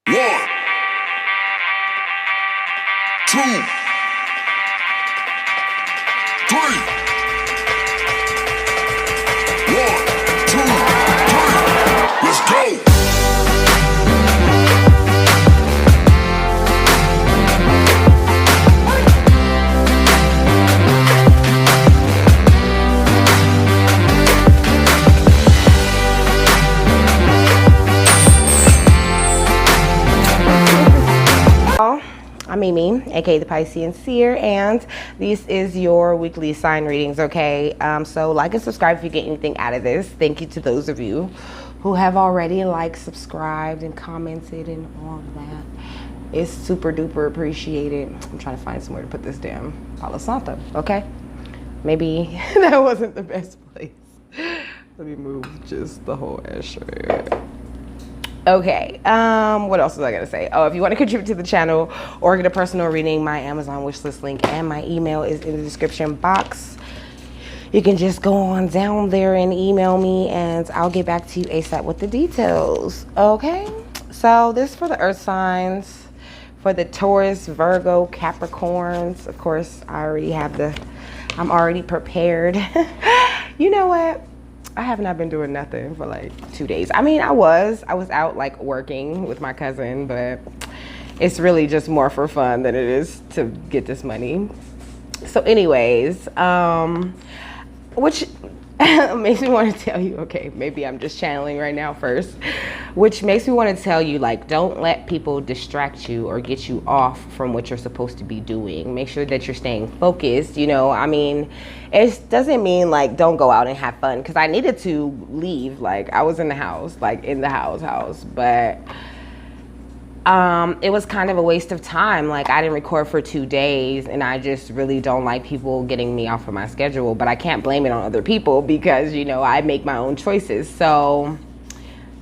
One, two, three. One, two, three. Let's go. I'm Mimi, aka the Piscean Seer, and this is your weekly sign readings, okay? So like and subscribe if you get anything out of this. Thank you to those of you who have already liked, subscribed, and commented and all of that. It's super duper appreciated. I'm trying to find somewhere to put this damn Palo Santo, okay? Maybe that wasn't the best place. Let me move just the whole ashtray. Okay, what else was I gonna say? Oh, if you want to contribute to the channel or get a personal reading, my Amazon wishlist link and my email is in the description box. You can just go on down there and email me and I'll get back to you ASAP with the details. Okay, so this is for the earth signs, for the Taurus, Virgo, Capricorns. Of course, I'm already prepared. You know what? I have not been doing nothing for like 2 days. I mean, I was out like working with my cousin, but it's really just more for fun than it is to get this money. So anyways, which makes me want to tell you, okay, maybe I'm just channeling right now first, which makes me want to tell you, like, don't let people distract you or get you off from what you're supposed to be doing. Make sure that you're staying focused, you know. I mean, it doesn't mean like don't go out and have fun, because I needed to leave. Like, I was in the house, but it was kind of a waste of time. Like, I didn't record for 2 days, and I just really don't like people getting me off of my schedule, but I can't blame it on other people because, you know, I make my own choices. So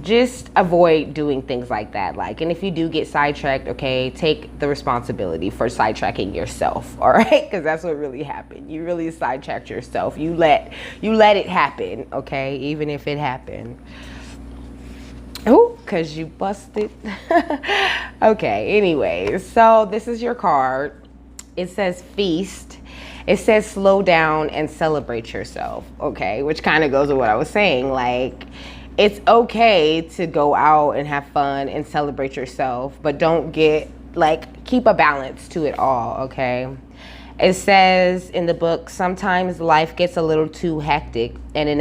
just avoid doing things like that. Like, and if you do get sidetracked, okay, take the responsibility for sidetracking yourself, all right? Because that's what really happened. You really sidetracked yourself. You let it happen, okay? Even if it happened. Oh, because you busted. Okay, anyways, so this is your card. It says feast. It says slow down and celebrate yourself, okay? Which kind of goes with what I was saying. Like, it's okay to go out and have fun and celebrate yourself, but don't keep a balance to it all, okay? It says in the book, sometimes life gets a little too hectic and the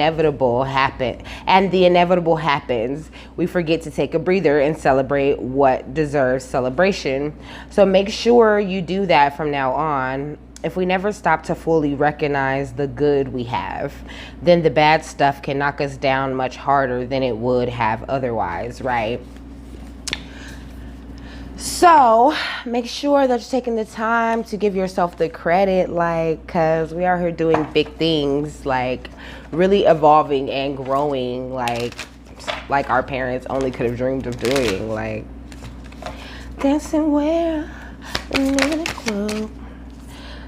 inevitable happens. We forget to take a breather and celebrate what deserves celebration. So make sure you do that from now on. If we never stop to fully recognize the good we have, then the bad stuff can knock us down much harder than it would have otherwise, right? So make sure that you're taking the time to give yourself the credit, like, because we are here doing big things, like really evolving and growing, like our parents only could have dreamed of doing, like dancing where in the club.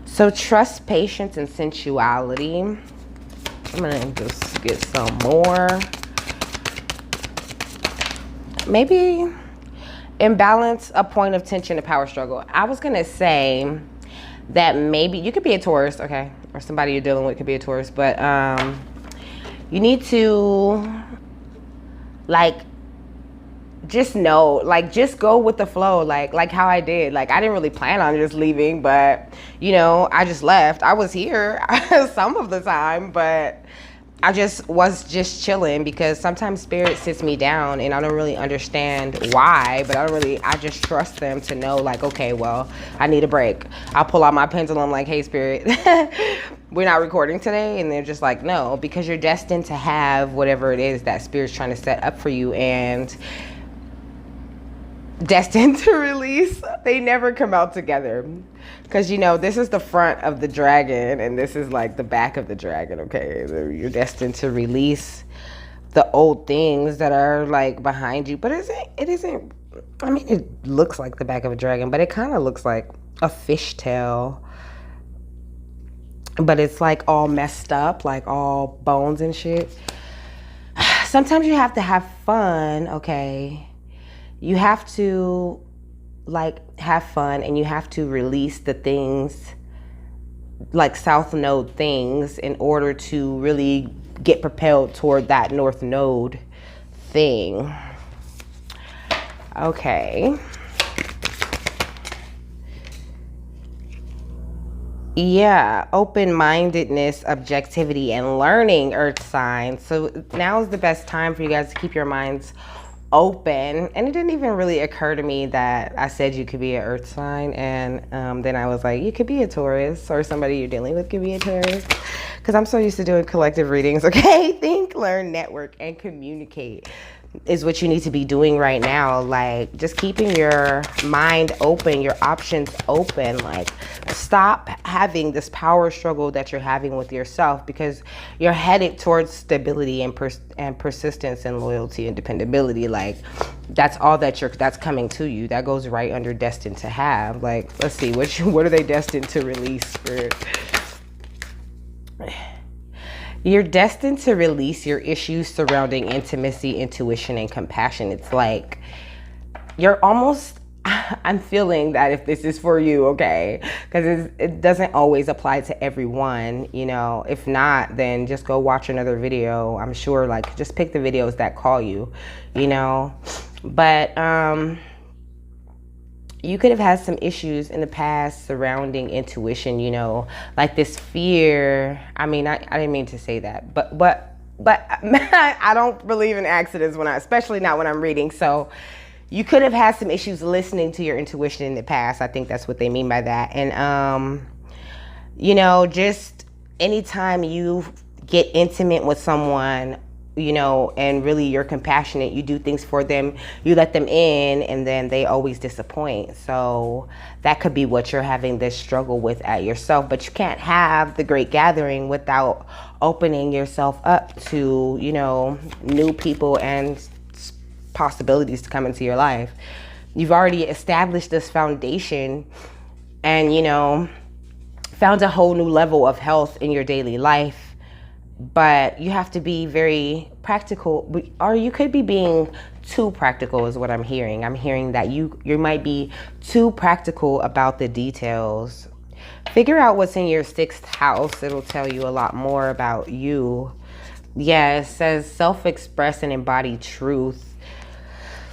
So trust, patience, and sensuality. I'm gonna just get some more. Maybe imbalance, a point of tension, a power struggle. I was gonna say that maybe you could be a Taurus, okay, or somebody you're dealing with could be a Taurus, but you need to just know, like, just go with the flow, like how I did. Like, I didn't really plan on just leaving, but you know, I just left. I was here some of the time, but I was just chilling, because sometimes spirit sits me down and I don't really understand why, but I just trust them to know, like, okay, well, I need a break. I'll pull out my pendulum like, hey, spirit, we're not recording today. And they're just like, no, because you're destined to have whatever it is that spirit's trying to set up for you, and destined to release. They never come out together, because, you know, this is the front of the dragon and this is like the back of the dragon, okay? You're destined to release the old things that are like behind you, but it isn't, I mean, it looks like the back of a dragon, but it kind of looks like a fishtail, but it's like all messed up, like all bones and shit. Sometimes you have to have fun, okay? you have to like have fun, and you have to release the things like south node things in order to really get propelled toward that north node thing. Okay. Yeah, open-mindedness, objectivity, and learning, earth signs. So now is the best time for you guys to keep your minds open. And it didn't even really occur to me that I said you could be an earth sign, and then I was like, you could be a Taurus, or somebody you're dealing with could be a Taurus, because I'm so used to doing collective readings. Okay, think, learn, network, and communicate is what you need to be doing right now. Like, just keeping your mind open, your options open. Like, stop having this power struggle that you're having with yourself, because you're headed towards stability and persistence and loyalty and dependability. Like, that's all that's coming to you. That goes right under destined to have. Like, let's see, what are they destined to release, Spirit? You're destined to release your issues surrounding intimacy, intuition, and compassion. It's like you're almost, I'm feeling that if this is for you, okay, because it doesn't always apply to everyone, you know. If not, then just go watch another video. I'm sure, like, just pick the videos that call you, you know. But you could have had some issues in the past surrounding intuition, you know, like this fear. I mean, I didn't mean to say that, but I don't believe in accidents especially not when I'm reading. So you could have had some issues listening to your intuition in the past. I think that's what they mean by that. And, you know, just anytime you get intimate with someone, you know, and really you're compassionate, you do things for them, you let them in, and then they always disappoint. So that could be what you're having this struggle with at yourself. But you can't have the great gathering without opening yourself up to, you know, new people and possibilities to come into your life. You've already established this foundation and, you know, found a whole new level of health in your daily life. But you have to be very practical, or you could be being too practical is what I'm hearing. I'm hearing that you might be too practical about the details. Figure out what's in your 6th house. It'll tell you a lot more about you. Yeah, it says self-express and embody truth.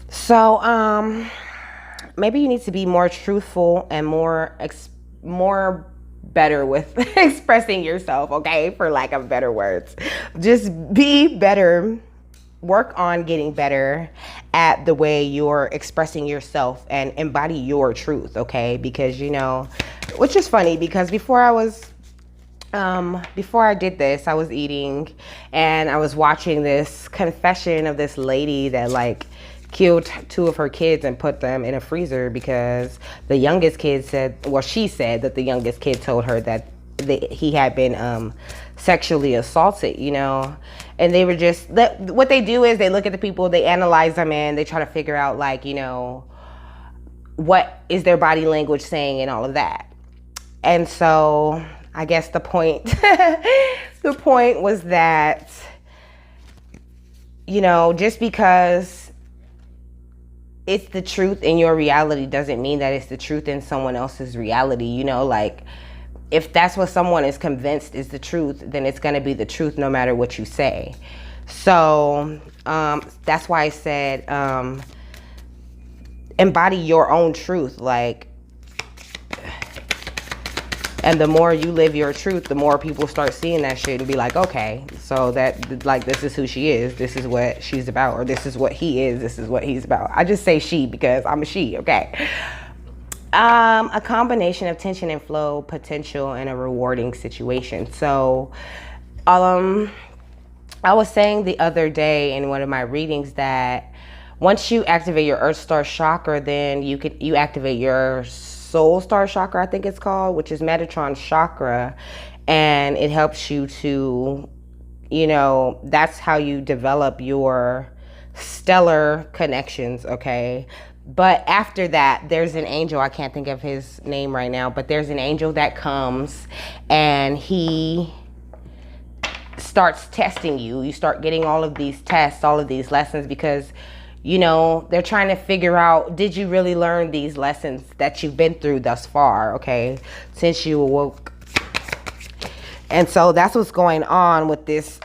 So maybe you need to be more truthful and more better with expressing yourself, okay, for lack of better words. Just be better, work on getting better at the way you're expressing yourself and embody your truth, okay? Because, you know, which is funny, because before I did this, I was eating and I was watching this confession of this lady that, like, killed 2 of her kids and put them in a freezer because the youngest kid she said that the youngest kid told her that he had been sexually assaulted, you know. And they were just, what they do is they look at the people, they analyze them, and they try to figure out, like, you know, what is their body language saying and all of that. And so I guess the point was that, you know, just because it's the truth in your reality doesn't mean that it's the truth in someone else's reality. You know, like, if that's what someone is convinced is the truth, then it's going to be the truth no matter what you say. So that's why I said embody your own truth. Like, and the more you live your truth, the more people start seeing that shit and be like, okay, so that, like, this is who she is, this is what she's about, or this is what he is, this is what he's about. I just say she because I'm a she, okay? A combination of tension and flow, potential, and a rewarding situation. So I was saying the other day in one of my readings that once you activate your Earth Star chakra, then you activate your Soul Star chakra, I think it's called, which is Metatron chakra, and it helps you to, you know, that's how you develop your stellar connections, okay? But after that, there's an angel, I can't think of his name right now, but there's an angel that comes and he starts testing you. You start getting all of these tests, all of these lessons, because You know, they're trying to figure out, did you really learn these lessons that you've been through thus far, okay, since you awoke? And so that's what's going on with this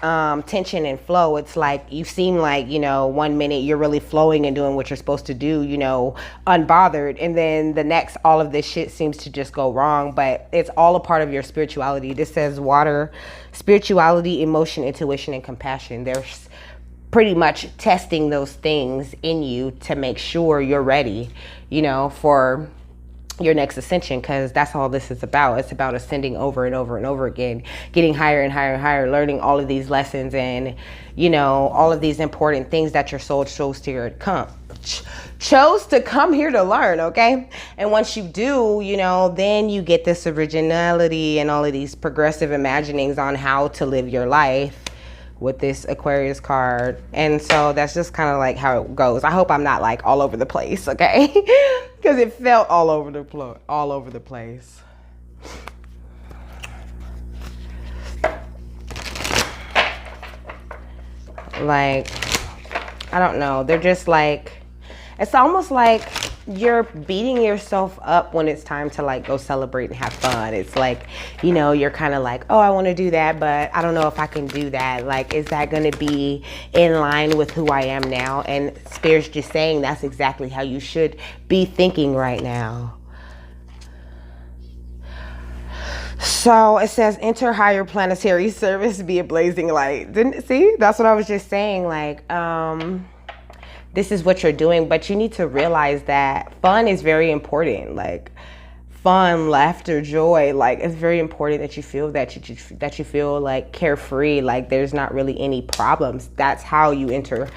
tension and flow. It's like you seem like, you know, 1 minute you're really flowing and doing what you're supposed to do, you know, unbothered. And then the next, all of this shit seems to just go wrong. But it's all a part of your spirituality. This says water, spirituality, emotion, intuition, and compassion. There's pretty much testing those things in you to make sure you're ready, you know, for your next ascension, because that's all this is about. It's about ascending over and over and over again, getting higher and higher and higher, learning all of these lessons and, you know, all of these important things that your soul chose to come here to learn, okay? And once you do, you know, then you get this originality and all of these progressive imaginings on how to live your life with this Aquarius card. And so that's just kind of like how it goes. I hope I'm not like all over the place, okay? Because it felt all over the place. Like, I don't know. They're just like, it's almost like you're beating yourself up when it's time to like go celebrate and have fun. It's like, you know, you're kind of like, oh, I want to do that, but I don't know if I can do that. Like, is that going to be in line with who I am now? And Spirit's just saying that's exactly how you should be thinking right now. So it says, enter higher planetary service, be a blazing light. Didn't see? That's what I was just saying. Like, this is what you're doing, but you need to realize that fun is very important. Like fun, laughter, joy, like it's very important that you feel that you feel like carefree, like there's not really any problems. That's how you enter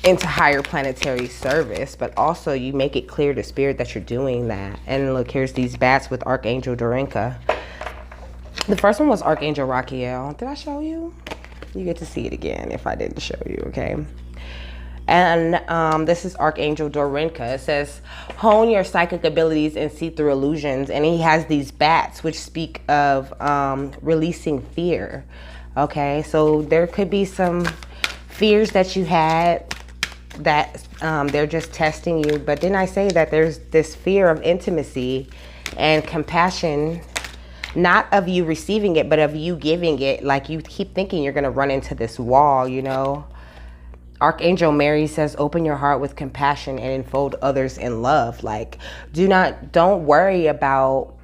into higher planetary service, but also you make it clear to Spirit that you're doing that. And look, here's these bats with Archangel Dorinka. The first one was Archangel Raquiel. Did I show you? You get to see it again if I didn't show you, okay? And this is Archangel Dorinka. It says, hone your psychic abilities and see through illusions. And he has these bats, which speak of releasing fear. Okay, so there could be some fears that you had that they're just testing you. But didn't I say that there's this fear of intimacy and compassion, not of you receiving it, but of you giving it. Like you keep thinking you're going to run into this wall, you know. Archangel Mary says, open your heart with compassion and enfold others in love. Like, don't worry about,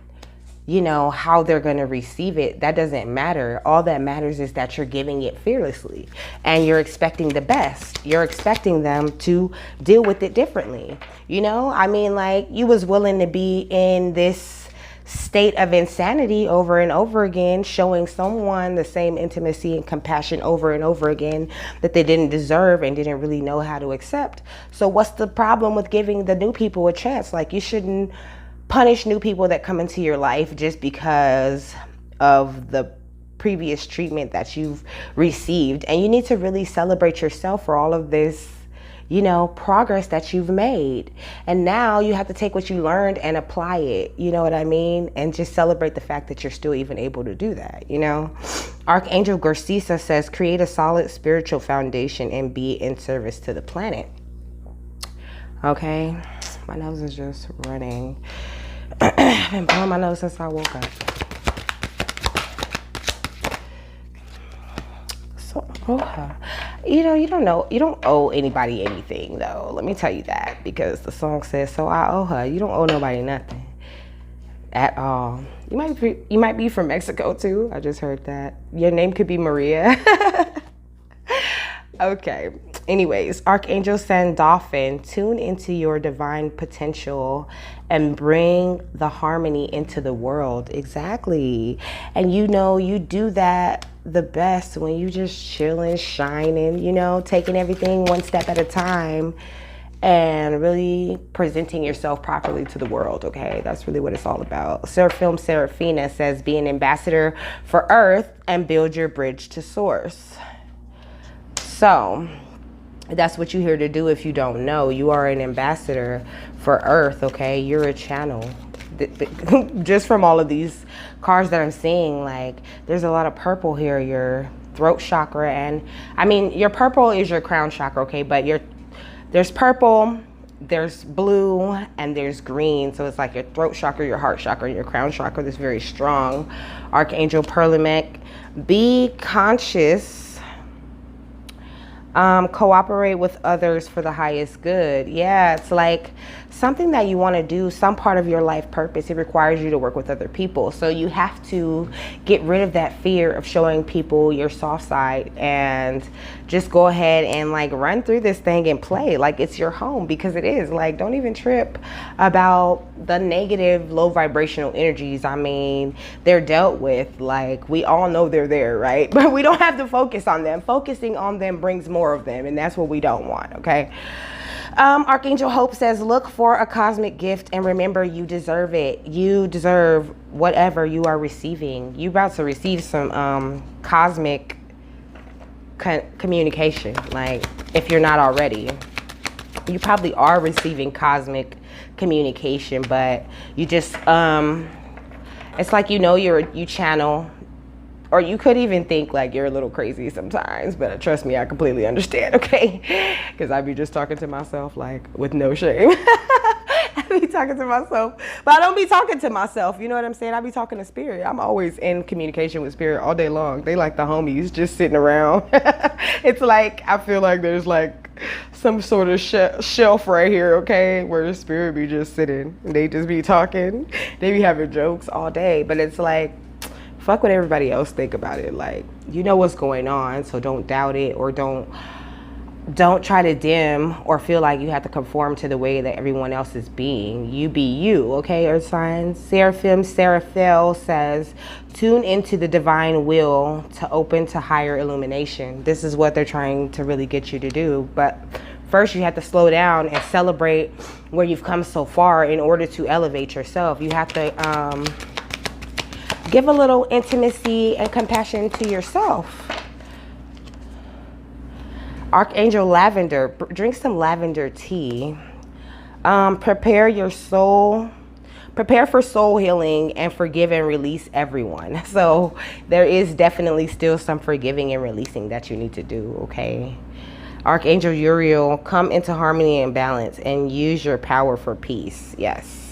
you know, how they're going to receive it. That doesn't matter. All that matters is that you're giving it fearlessly and you're expecting the best. You're expecting them to deal with it differently. You know, I mean, like you was willing to be in this state of insanity over and over again, showing someone the same intimacy and compassion over and over again that they didn't deserve and didn't really know how to accept. So what's the problem with giving the new people a chance? Like, you shouldn't punish new people that come into your life just because of the previous treatment that you've received. And you need to really celebrate yourself for all of this, you know, progress that you've made. And now you have to take what you learned and apply it, you know what I mean? And just celebrate the fact that you're still even able to do that, you know? Archangel Garcisa says, create a solid spiritual foundation and be in service to the planet. Okay, my nose is just running. I've been blowing my nose since I woke up. So, you know, you don't owe anybody anything though. Let me tell you that, because the song says, so I owe her. You don't owe nobody nothing at all. You might be from Mexico too. I just heard that. Your name could be Maria. Okay. Anyways, Archangel Sandalphon, tune into your divine potential and bring the harmony into the world. Exactly. And you know, you do that the best when you just chilling, shining, you know, taking everything one step at a time and really presenting yourself properly to the world, okay? That's really what it's all about. Seraphim Seraphina says, be an ambassador for Earth and build your bridge to Source. So that's what you're here to do. If you don't know, you are an ambassador for Earth, okay? You're a channel. Just from all of these cards that I'm seeing, like there's a lot of purple here, your throat chakra, and I mean your purple is your crown chakra, okay, but There's purple, there's blue, and there's green. So it's like your throat chakra, your heart chakra, your crown chakra that's very strong. Archangel Perlamec, be conscious, cooperate with others for the highest good. Yeah, it's like something that you want to do, some part of your life purpose. It requires you to work with other people. So you have to get rid of that fear of showing people your soft side and just go ahead and like run through this thing and play like it's your home, because it is. Like, don't even trip about the negative, low vibrational energies. I mean, they're dealt with. Like, we all know they're there, right? But we don't have to focus on them. Focusing on them brings more of them, and that's what we don't want, okay? Archangel Hope says, look for a cosmic gift and remember you deserve it. You deserve whatever you are receiving. You're about to receive some cosmic communication. Like, if you're not already, you probably are receiving cosmic communication, but you just, it's like, you know, you channel. Or you could even think like you're a little crazy sometimes, but trust me, I completely understand, okay? Because I be just talking to myself like with no shame. I be talking to myself, but I don't be talking to myself, you know what I'm saying? I be talking to spirit. I'm always in communication with spirit all day long. They like the homies just sitting around. It's like, I feel like there's like some sort of shelf right here, okay, where the spirit be just sitting. And they just be talking. They be having jokes all day, but it's like, fuck what everybody else think about it. Like, you know what's going on, so don't doubt it, or don't try to dim or feel like you have to conform to the way that everyone else is being. You be you, okay, Earth signs? Seraphim Seraphel says, tune into the divine will to open to higher illumination. This is what they're trying to really get you to do. But first you have to slow down and celebrate where you've come so far in order to elevate yourself. You have to give a little intimacy and compassion to yourself. Archangel Lavender, drink some lavender tea. Prepare your soul. Prepare for soul healing and forgive and release everyone. So there is definitely still some forgiving and releasing that you need to do, okay? Archangel Uriel, come into harmony and balance and use your power for peace. Yes.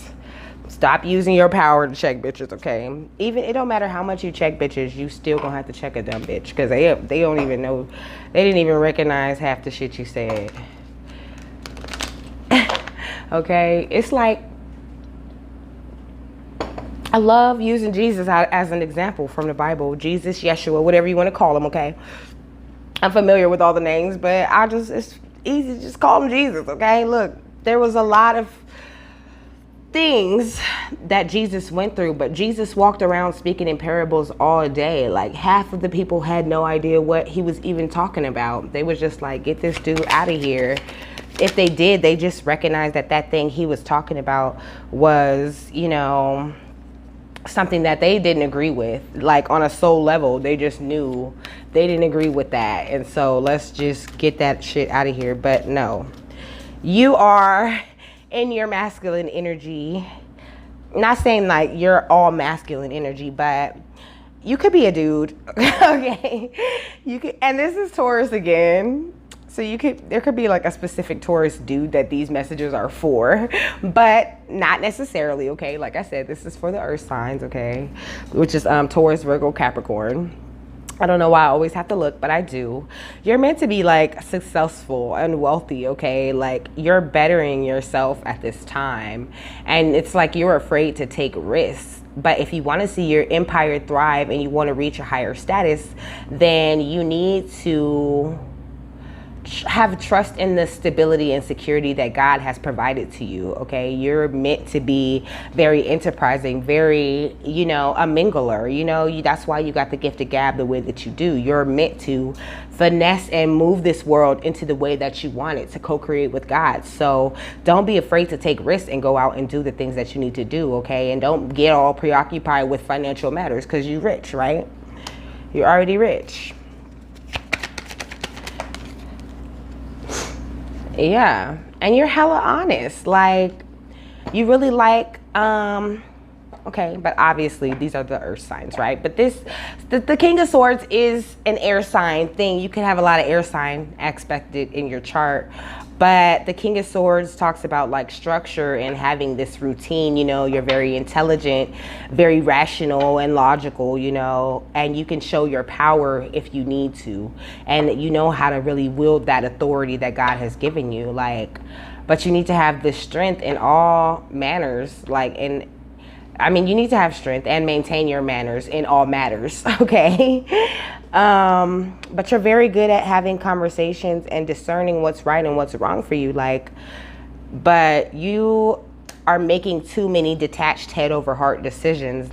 Stop using your power to check bitches, okay? Even, it don't matter how much you check bitches, you still gonna have to check a dumb bitch, because they don't even know, they didn't even recognize half the shit you said. Okay, it's like, I love using Jesus as an example from the Bible. Jesus, Yeshua, whatever you want to call him, okay? I'm familiar with all the names, but it's easy to just call him Jesus, okay? Look, there was a lot of things that Jesus went through, but Jesus walked around speaking in parables all day. Like, half of the people had no idea what he was even talking about. They was just like, get this dude out of here. If they did, they just recognized that thing he was talking about was, you know, something that they didn't agree with. Like, on a soul level, they just knew they didn't agree with that. And so let's just get that shit out of here. But no, you are in your masculine energy. Not saying like you're all masculine energy, but you could be a dude. Okay, you could, and this is Taurus again, so there could be like a specific Taurus dude that these messages are for, but not necessarily, okay? Like I said, this is for the earth signs, okay, which is Taurus, Virgo, Capricorn. I don't know why I always have to look, but I do. You're meant to be like successful and wealthy, okay? Like, you're bettering yourself at this time. And it's like you're afraid to take risks. But if you want to see your empire thrive and you want to reach a higher status, then you need to have trust in the stability and security that God has provided to you, okay? You're meant to be very enterprising, very, you know, a mingler, you know, that's why you got the gift of gab the way that you do. You're meant to finesse and move this world into the way that you want it, to co-create with God. So don't be afraid to take risks and go out and do the things that you need to do, okay? And don't get all preoccupied with financial matters, because you're rich, right? You're already rich. Yeah, and you're hella honest. Like, you really like, okay, but obviously these are the earth signs, right? But the King of Swords is an air sign thing. You can have a lot of air sign aspected in your chart, But the King of Swords talks about like structure and having this routine. You're very intelligent, very rational and logical, and you can show your power if you need to. And you know how to really wield that authority that God has given you. But you need to have the strength in all manners. You need to have strength and maintain your manners in all matters, okay? But you're very good at having conversations and discerning what's right and what's wrong for you. But you are making too many detached head over heart decisions.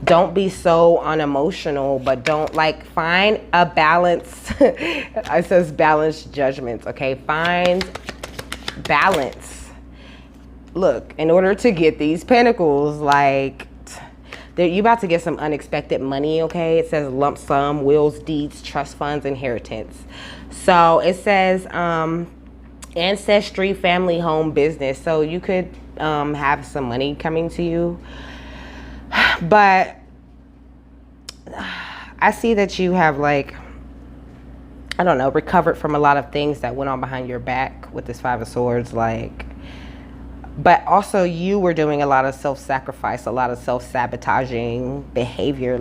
Don't be so unemotional, but don't find a balance. It says balanced judgments, okay? Find balance. Look, in order to get these pentacles, you're about to get some unexpected money, okay? It says lump sum, wills, deeds, trust funds, inheritance. So it says ancestry, family, home, business. So you could have some money coming to you. But I see that you have recovered from a lot of things that went on behind your back with this Five of Swords, but also you were doing a lot of self-sacrifice, a lot of self-sabotaging behavior,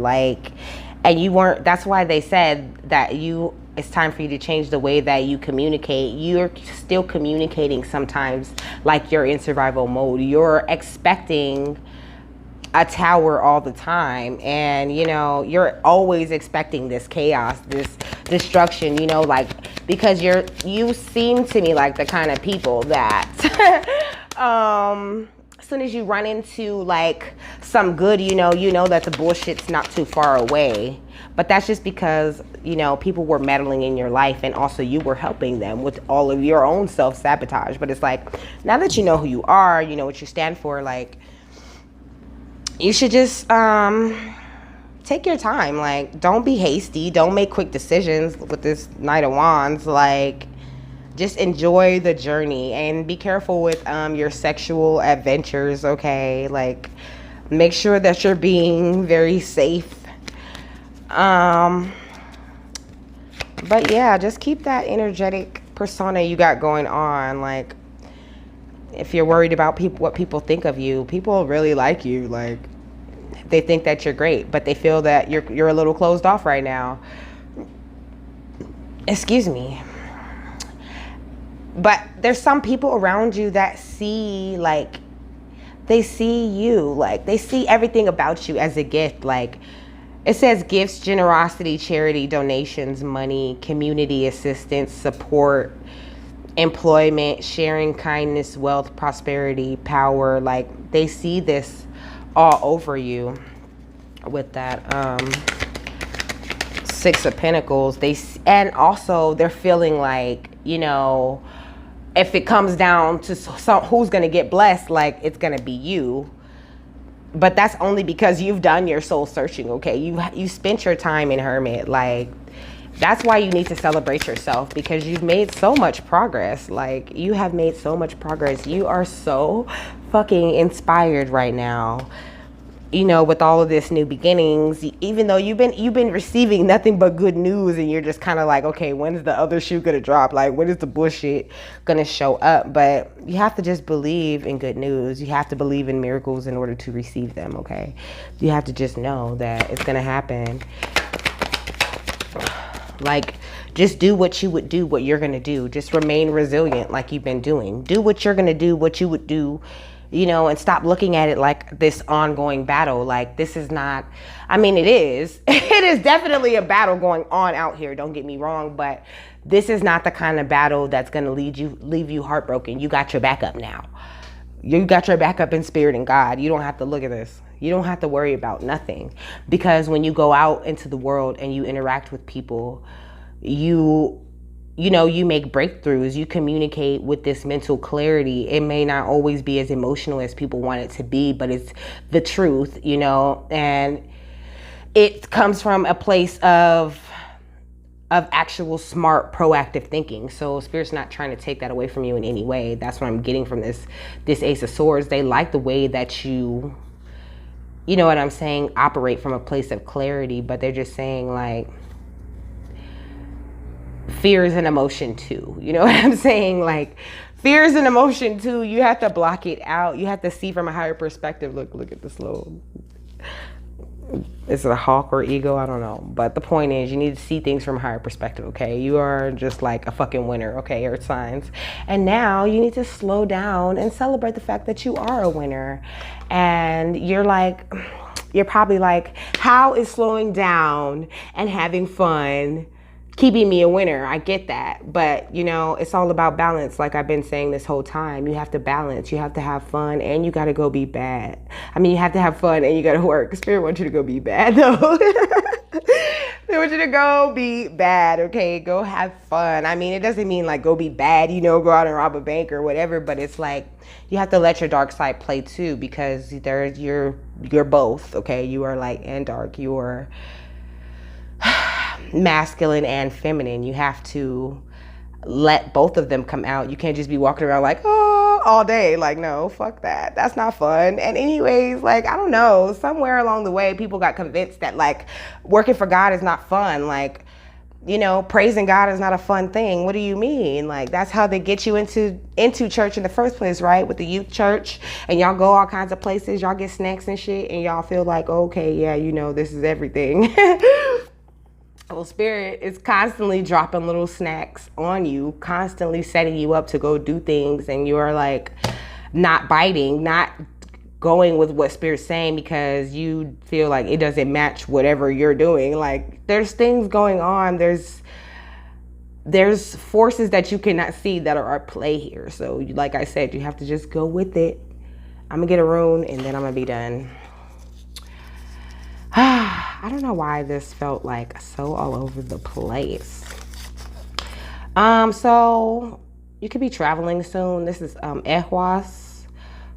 and you weren't, that's why they said that it's time for you to change the way that you communicate. You're still communicating sometimes like you're in survival mode. You're expecting a tower all the time, and you're always expecting this chaos, this destruction, because you seem to me like the kind of people that as soon as you run into some good, you know that the bullshit's not too far away. But that's just because people were meddling in your life, and also you were helping them with all of your own self-sabotage. But it's now that you know who you are, you know what you stand for, you should just take your time. Don't be hasty. Don't make quick decisions with this Knight of Wands. Just enjoy the journey and be careful with your sexual adventures, okay? Make sure that you're being very safe. But yeah, just keep that energetic persona you got going on. If you're worried about what people think of you, people really like you. They think that you're great, but they feel that you're a little closed off right now. Excuse me. But there's some people around you that see, they see you, they see everything about you as a gift. It says gifts, generosity, charity, donations, money, community assistance, support, employment, sharing, kindness, wealth, prosperity, power. They see this all over you with that Six of Pentacles. And also they're feeling if it comes down to who's going to get blessed, it's going to be you. But that's only because you've done your soul searching, okay? You spent your time in Hermit. That's why you need to celebrate yourself, because you've made so much progress. You have made so much progress. You are so fucking inspired right now. With all of this new beginnings, even though you've been receiving nothing but good news, and you're just kind of okay, when is the other shoe gonna drop? When is the bullshit gonna show up? But you have to just believe in good news. You have to believe in miracles in order to receive them, okay? You have to just know that it's gonna happen. Just do what you would do, what you're gonna do. Just remain resilient like you've been doing. Do what you're gonna do, what you would do, and stop looking at it like this ongoing battle. This is not, it is. It is definitely a battle going on out here, don't get me wrong, but this is not the kind of battle that's going to leave you heartbroken. You got your backup now. You got your backup in spirit and God. You don't have to look at this. You don't have to worry about nothing, because when you go out into the world and you interact with people, you make breakthroughs, you communicate with this mental clarity. It may not always be as emotional as people want it to be, but it's the truth, and it comes from a place of actual smart, proactive thinking. So Spirit's not trying to take that away from you in any way. That's what I'm getting from this Ace of Swords. They like the way that you know what I'm saying, operate from a place of clarity, but they're just saying fear is an emotion too. You know what I'm saying? Like, fear is an emotion too. You have to block it out. You have to see from a higher perspective. Look at this little, is it a hawk or eagle? I don't know. But the point is, you need to see things from a higher perspective, okay? You are just like a fucking winner, okay, Earth signs. And now you need to slow down and celebrate the fact that you are a winner. And you're probably like, how is slowing down and having fun keeping me a winner? I get that. But, you know, it's all about balance. Like I've been saying this whole time, you have to balance. You have to have fun and you got to go be bad. I mean, you have to have fun and you got to work. Spirit wants you to go be bad, though. They want you to go be bad, okay? Go have fun. I mean, it doesn't mean like go be bad, you know, go out and rob a bank or whatever, but it's like you have to let your dark side play too, because you're both, okay? You are light and dark. You are masculine and feminine. You have to let both of them come out. You can't just be walking around like, oh, all day. Like, no, fuck that. That's not fun. And anyways, like, I don't know, somewhere along the way, people got convinced that like working for God is not fun. Like, you know, praising God is not a fun thing. What do you mean? Like, that's how they get you into church in the first place, right? With the youth church, and y'all go all kinds of places, y'all get snacks and shit, and y'all feel like, okay, yeah, you know, this is everything. Well, Spirit is constantly dropping little snacks on you, constantly setting you up to go do things, and you're like not biting, not going with what Spirit's saying because you feel like it doesn't match whatever you're doing. Like, there's things going on, there's forces that you cannot see that are at play here. So like I said, you have to just go with it. I'm gonna get a rune and then I'm gonna be done. I don't know why this felt like so all over the place. So you could be traveling soon. This is Ehwas,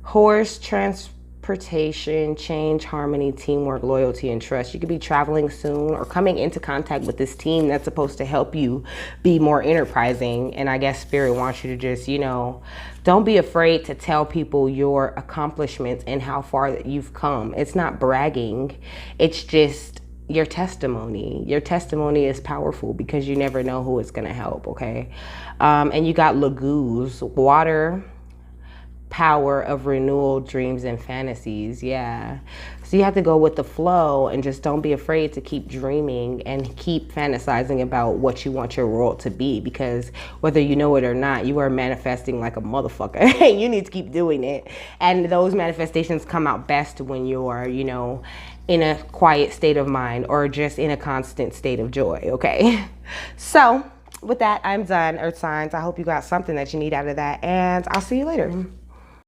horse, transportation, change, harmony, teamwork, loyalty, and trust. You could be traveling soon or coming into contact with this team that's supposed to help you be more enterprising. And I guess Spirit wants you to just, you know, don't be afraid to tell people your accomplishments and how far that you've come. It's not bragging. It's just your testimony. Your testimony is powerful because you never know who it's going to help, okay? And you got Laguz, water, power of renewal, dreams, and fantasies. Yeah. So you have to go with the flow and just don't be afraid to keep dreaming and keep fantasizing about what you want your world to be, because whether you know it or not, you are manifesting like a motherfucker and you need to keep doing it. And those manifestations come out best when you're, you know, in a quiet state of mind or just in a constant state of joy, okay? So with that, I'm done, Earth signs. I hope you got something that you need out of that, and I'll see you later.